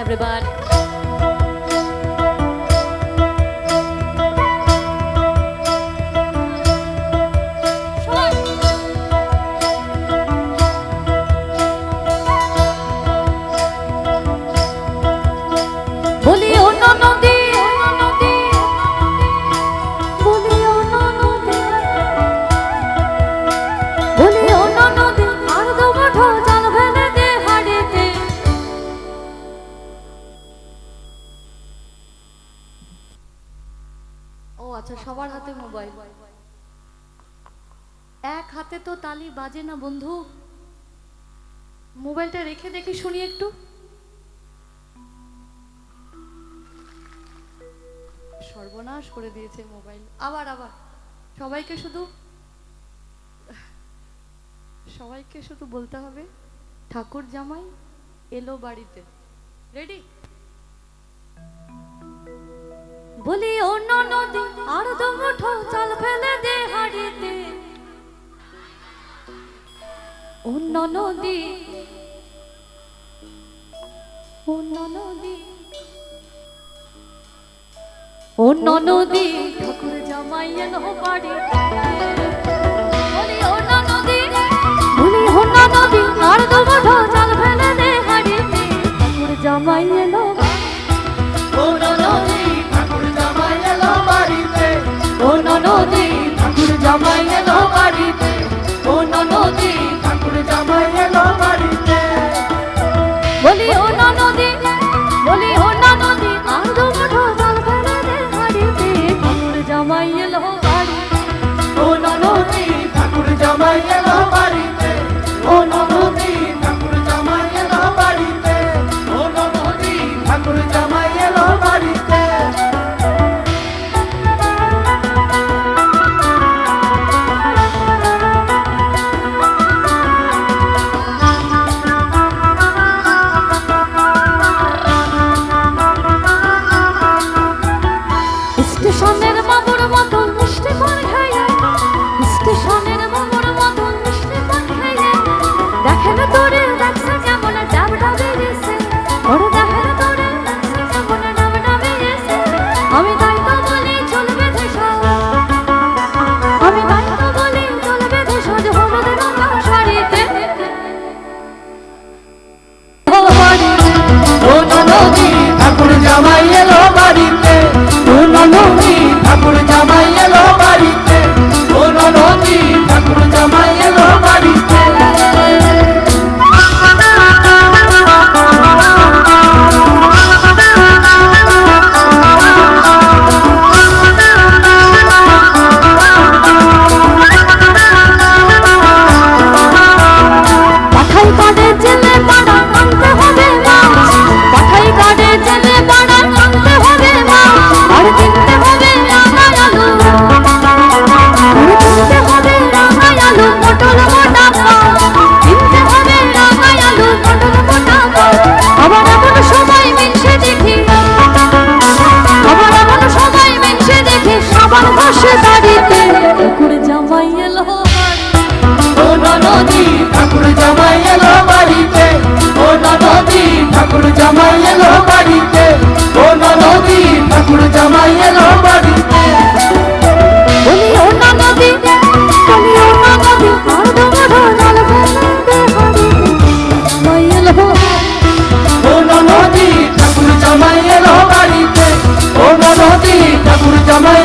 Everybody. আচ্ছা, সবার হাতে মোবাইল, এক হাতে তো তালি বাজে না বন্ধু। মোবাইলটা রেখে দেখি শুনি একটু। সর্বনাশ করে দিয়েছে মোবাইল। আবার আবার সবাইকে শুধু বলতে হবে ঠাকুর জামাই এলো বাড়িতে। রেডি? বলি ও ননদি আর দু মুঠো চাল ফেলে দে হাড়িতে। ও ননদি, ও ননদি, ও ননদি ঠাকুর জামাই এলো বাড়িতে। বলি ও ননদি, বলি ও ননদি আর দু মুঠো চাল ফেলে দে হাড়িতে। ঠাকুর জামাই এলো, ও ননদি ঠাকুর জামাই এলো বাড়িতে। ও ননদি ঠাকুর জামাই এলো বাড়িতে। ও ননদি ঠাকুর জামাই এলো বাড়িতে। বলি ও ননদি, বলি ও ননদি আর দু মুঠো চাল ফেলে দে হাড়িতে। ঠাকুর জামাই এলো বাড়িতে। ও ননদি ঠাকুর জামাই এলো বাড়িতে। ও ননদি ঠাকুর জামাই এলো বাড়িতে। ও ননদি ঠাকুর জামাই এলো বাড়িতে। স্টেশনের বাবুর মতন মিষ্টি পান খাইয়ে, স্টেশনের বাবুর মতন মিষ্টি পান খাইয়ে। দেখে না তোরে দেখছে কেমন ডাব ডাবে গেছে। ওরে দেখে না তোরে দেখছে কেমন ডাব ডাবে গেছে। আমি তাই তো বলি চলবে দেশাজ, আমি তাই তো বলি চলবে দেশাজ হলুদ রঙা শাড়িতে। ও ননদি ঠাকুর জামাই এলো বাড়িতে। ও ননদি ঠাকুর জামাই এলো বাড়িতে। ও ননদি ঠাকুর জামাই এলো বাড়িতে। পাঠাই কাটে জেলে পাড়া আনতে হবে মাছ। পাঠাই কাটে জেলে পাড়া আনতে হবে মাছ। আর কিনতে হবে রাঙা আলু, আর কিনতে হবে রাঙা আলু পটল মোটা মাছ। কিনতে হবে রাঙা আলু পটল মোটা মাছ। আবার এমন সময় মিনসে দেখি, আবার এমন সময় মিনসে দেখি সাবান ঘষে দাড়িতে। ঠাকুর জামাই এলো বাড়িতে। ও ননদি ঠাকুর জামাই এলো বাড়িতে। ও ননদি ঠাকুর জামাই এলো বাড়িতে। ও ননদি ঠাকুর জামাই এলো বাড়িতে। বলি ও ননদি, বলি ও ননদি আর দু মুঠো চাল ফেলে দে হাড়িতে। জামাই এলো, ও ননদি ঠাকুর জামাই এলো বাড়িতে। ও ননদি ঠাকুর জামাই